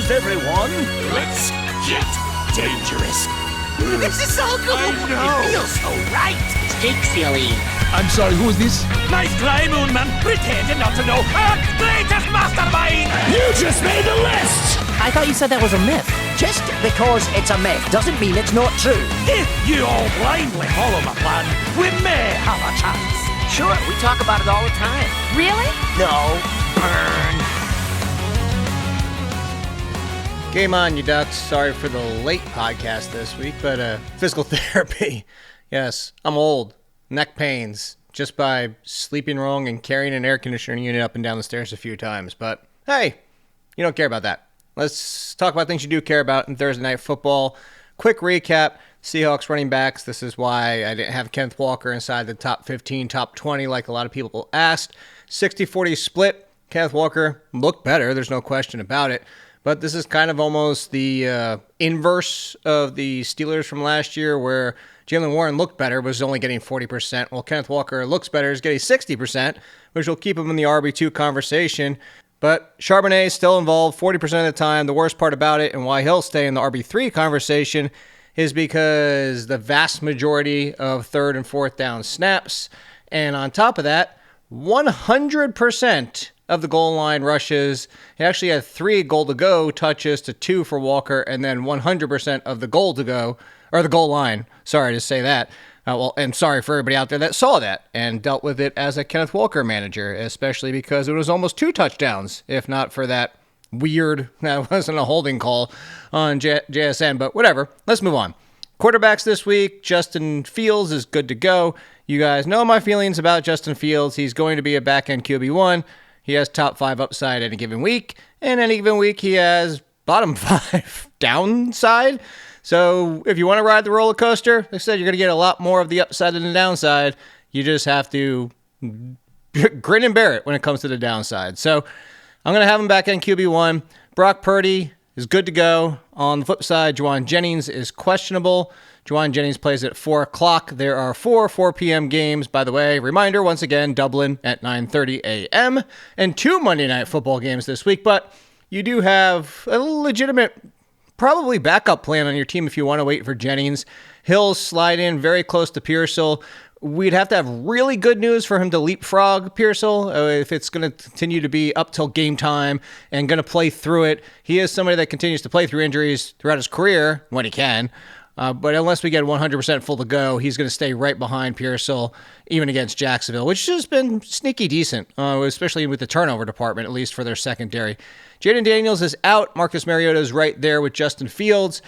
confused, everyone. Let's get dangerous. This is so cool. I know. It feels so right. Take silly. I'm sorry, who is this? Nice try, Moonman, pretending not to know. Earth's greatest mastermind. You just made the list. I thought you said that was a myth. Just because it's a myth doesn't mean it's not true. If you all blindly follow my plan, we may have a chance. Sure, we talk about it all the time. Really? No, burn. Game on, you ducks. Sorry for the late podcast this week, but physical therapy. Yes, I'm old. Neck pains just by sleeping wrong and carrying an air conditioning unit up and down the stairs a few times. But hey, you don't care about that. Let's talk about things you do care about in Thursday Night Football. Quick recap. Seahawks running backs. This is why I didn't have Kenneth Walker inside the top 15, top 20 like a lot of people asked. 60-40 split. Kenneth Walker looked better. There's no question about it. But this is kind of almost the inverse of the Steelers from last year where Jaylen Warren looked better, was only getting 40%. Well, Kenneth Walker looks better, is getting 60%, which will keep him in the RB2 conversation. But Charbonnet is still involved 40% of the time. The worst part about it and why he'll stay in the RB3 conversation is because the vast majority of third and fourth down snaps. And on top of that, 100% of the goal line rushes. He actually had 3 goal-to-go touches to 2 for Walker, and then 100% of the goal-to-go, or the goal line. Sorry to say that. And sorry for everybody out there that saw that and dealt with it as a Kenneth Walker manager, especially because it was almost 2 touchdowns, if not for that weird, that wasn't a holding call on JSN, but whatever. Let's move on. Quarterbacks this week, Justin Fields is good to go. You guys know my feelings about Justin Fields. He's going to be a back-end QB1. He has top 5 upside any given week, and any given week he has bottom 5 downside. So if you want to ride the roller coaster, like I said, you're going to get a lot more of the upside than the downside. You just have to grin and bear it when it comes to the downside. So I'm going to have him back in QB1. Brock Purdy is good to go. On the flip side, Juwan Jennings is questionable. Juwan Jennings plays at 4 o'clock. There are 4 p.m. games. By the way, reminder, once again, Dublin at 9:30 a.m. and 2 Monday Night Football games this week. But you do have a legitimate, probably backup plan on your team if you want to wait for Jennings. He'll slide in very close to Pearsall. We'd have to have really good news for him to leapfrog Pearsall if it's going to continue to be up till game time and going to play through it. He is somebody that continues to play through injuries throughout his career when he can. But unless we get 100% full to go, he's going to stay right behind Pearsall, even against Jacksonville, which has been sneaky decent, especially with the turnover department, at least for their secondary. Jaden Daniels is out. Marcus Mariota is right there with Justin Fields.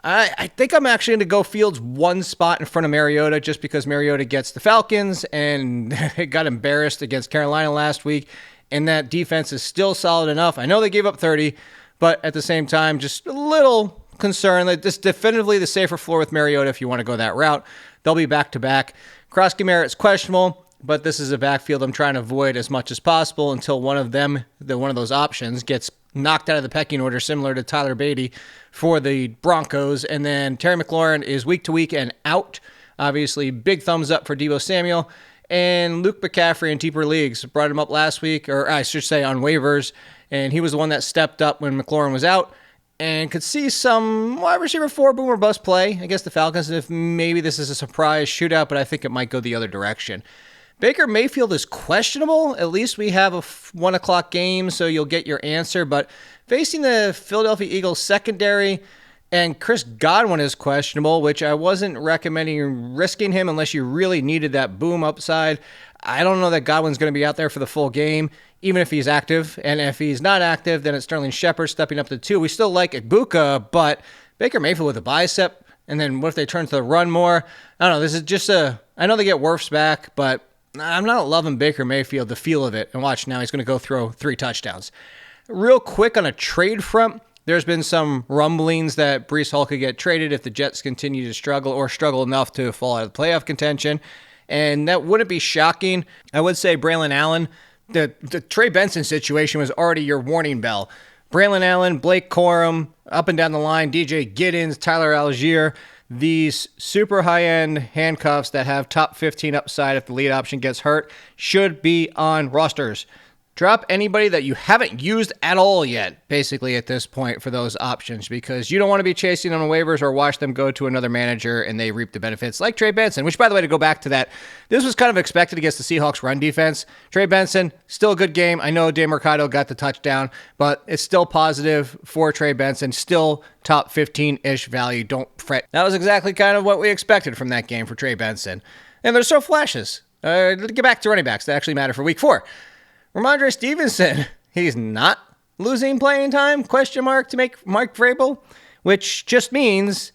I think I'm actually going to go Fields 1 spot in front of Mariota just because Mariota gets the Falcons and got embarrassed against Carolina last week, and that defense is still solid enough. I know they gave up 30, but at the same time, just a little concern that this is definitively the safer floor with Mariota if you want to go that route. They'll be back-to-back. Krosky Merritt's questionable, but this is a backfield I'm trying to avoid as much as possible until one of those options gets knocked out of the pecking order, similar to Tyler Beatty for the Broncos. And then Terry McLaurin is week to week and out. Obviously, big thumbs up for Deebo Samuel. And Luke McCaffrey in deeper leagues. Brought him up last week, or I should say on waivers. And he was the one that stepped up when McLaurin was out. And could see some wide receiver 4 boom or bust play against the Falcons. And if maybe this is a surprise shootout, but I think it might go the other direction. Baker Mayfield is questionable. At least we have a 1 o'clock game, so you'll get your answer. But facing the Philadelphia Eagles secondary, and Chris Godwin is questionable, which I wasn't recommending risking him unless you really needed that boom upside. I don't know that Godwin's going to be out there for the full game, even if he's active. And if he's not active, then it's Sterling Shepard stepping up to 2. We still like Ibuka, but Baker Mayfield with a bicep, and then what if they turn to the run more? I don't know. This is just I know they get Wirfs back, but I'm not loving Baker Mayfield, the feel of it. And watch, now he's going to go throw 3 touchdowns. Real quick on a trade front, there's been some rumblings that Breece Hall could get traded if the Jets continue to struggle or struggle enough to fall out of playoff contention. And that wouldn't be shocking. I would say Braylon Allen, the Trey Benson situation was already your warning bell. Braylon Allen, Blake Corum, up and down the line, DJ Giddens, Tyler Algier, these super high-end handcuffs that have top 15 upside if the lead option gets hurt should be on rosters. Drop anybody that you haven't used at all yet, basically, at this point for those options, because you don't want to be chasing them on waivers or watch them go to another manager and they reap the benefits, like Trey Benson, which, by the way, to go back to that, this was kind of expected against the Seahawks run defense. Trey Benson, still a good game. I know DeMercado got the touchdown, but it's still positive for Trey Benson, still top 15-ish value. Don't fret. That was exactly kind of what we expected from that game for Trey Benson. And there's still flashes. Let's get back to running backs that actually matter for week 4. Ramondre Stevenson, he's not losing playing time, to make Mike Vrabel, which just means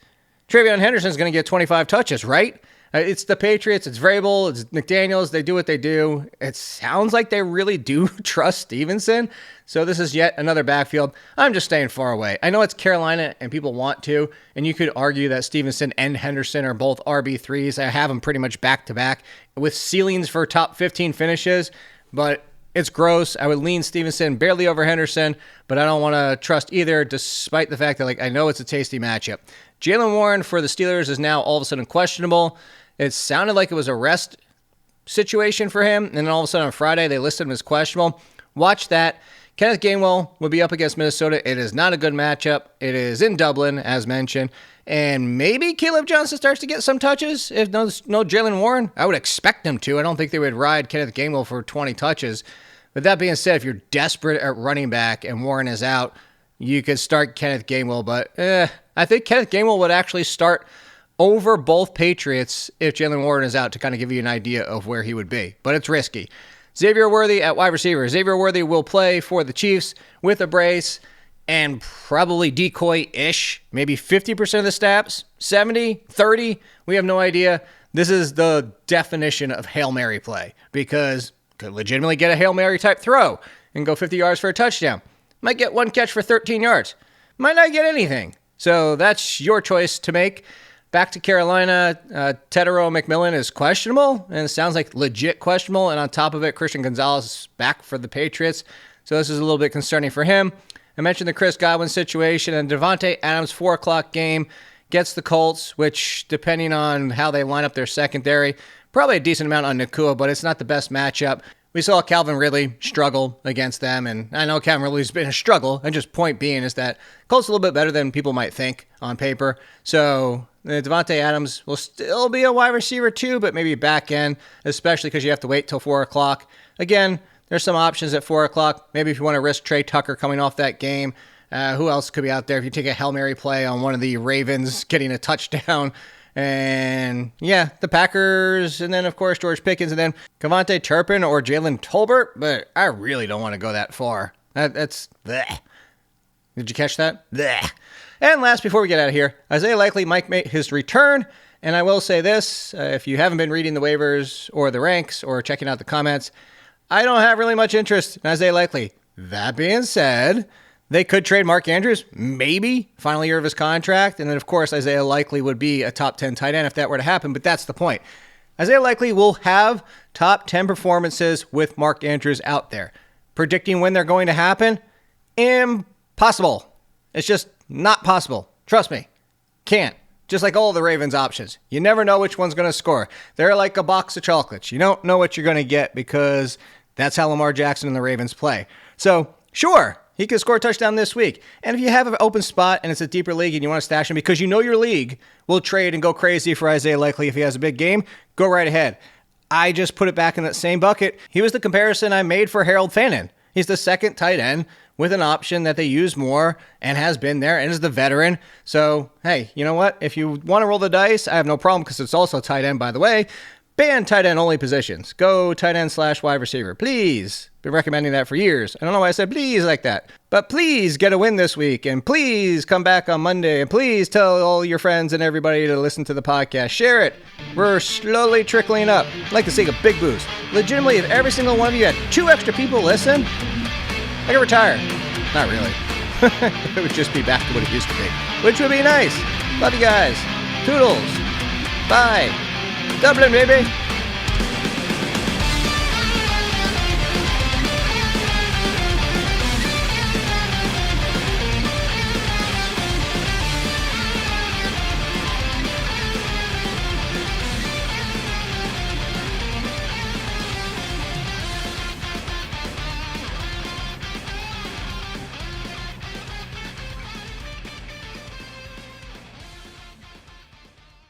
Travion Henderson's going to get 25 touches, right? It's the Patriots, it's Vrabel, it's McDaniels, they do what they do. It sounds like they really do trust Stevenson, so this is yet another backfield. I'm just staying far away. I know it's Carolina and people want to, and you could argue that Stevenson and Henderson are both RB3s. I have them pretty much back-to-back with ceilings for top 15 finishes, but it's gross. I would lean Stevenson barely over Henderson, but I don't want to trust either, despite the fact that I know it's a tasty matchup. Jaylen Warren for the Steelers is now all of a sudden questionable. It sounded like it was a rest situation for him, and then all of a sudden on Friday they listed him as questionable. Watch that. Kenneth Gainwell will be up against Minnesota. It is not a good matchup. It is in Dublin, as mentioned. And maybe Caleb Johnson starts to get some touches. If no Jaylen Warren, I would expect him to. I don't think they would ride Kenneth Gainwell for 20 touches. But that being said, if you're desperate at running back and Warren is out, you could start Kenneth Gainwell. But I think Kenneth Gainwell would actually start over both Patriots if Jaylen Warren is out, to kind of give you an idea of where he would be. But it's risky. Xavier Worthy at wide receiver. Xavier Worthy will play for the Chiefs with a brace and probably decoy-ish, maybe 50% of the snaps, 70, 30, we have no idea. This is the definition of Hail Mary play, because could legitimately get a Hail Mary type throw and go 50 yards for a touchdown. Might get one catch for 13 yards. Might not get anything. So that's your choice to make. Back to Carolina, Tedero McMillan is questionable, and it sounds like legit questionable. And on top of it, Christian Gonzalez is back for the Patriots. So this is a little bit concerning for him. I mentioned the Chris Godwin situation, and Devontae Adams' 4 o'clock game gets the Colts, which, depending on how they line up their secondary, probably a decent amount on Nakua, but it's not the best matchup. We saw Calvin Ridley struggle against them, and I know Calvin Ridley's been a struggle, and just point being is that Colts a little bit better than people might think on paper. So Devontae Adams will still be a wide receiver too, but maybe back end, especially because you have to wait till 4 o'clock. Again, there's some options at 4 o'clock. Maybe if you want to risk Trey Tucker coming off that game. Who else could be out there? If you take a Hail Mary play on one of the Ravens getting a touchdown. And yeah, the Packers, and then of course George Pickens, and then Kevontae Turpin or Jalen Tolbert. But I really don't want to go that far. That's bleh. Did you catch that? Bleh. And last, before we get out of here, Isaiah Likely might make his return. And I will say this, if you haven't been reading the waivers or the ranks or checking out the comments, I don't have really much interest in Isaiah Likely. That being said, they could trade Mark Andrews, maybe, final year of his contract. And then, of course, Isaiah Likely would be a top 10 tight end if that were to happen. But that's the point. Isaiah Likely will have top 10 performances with Mark Andrews out there. Predicting when they're going to happen? Impossible. It's just not possible. Trust me. Can't. Just like all the Ravens options. You never know which one's going to score. They're like a box of chocolates. You don't know what you're going to get because that's how Lamar Jackson and the Ravens play. So, sure, he could score a touchdown this week. And if you have an open spot and it's a deeper league and you want to stash him because you know your league will trade and go crazy for Isaiah Likely if he has a big game, go right ahead. I just put it back in that same bucket. He was the comparison I made for Harold Fannin. He's the second tight end with an option that they use more and has been there and is the veteran. So, hey, you know what? If you want to roll the dice, I have no problem because it's also tight end, by the way. Ban tight end only positions. Go tight end / wide receiver. Please. Been recommending that for years. I don't know why I said please like that. But please get a win this week. And please come back on Monday. And please tell all your friends and everybody to listen to the podcast. Share it. We're slowly trickling up. I'd like to see a big boost. Legitimately, if every single one of you had 2 extra people listen, I could retire. Not really. It would just be back to what it used to be. Which would be nice. Love you guys. Toodles. Bye. Dublin, baby.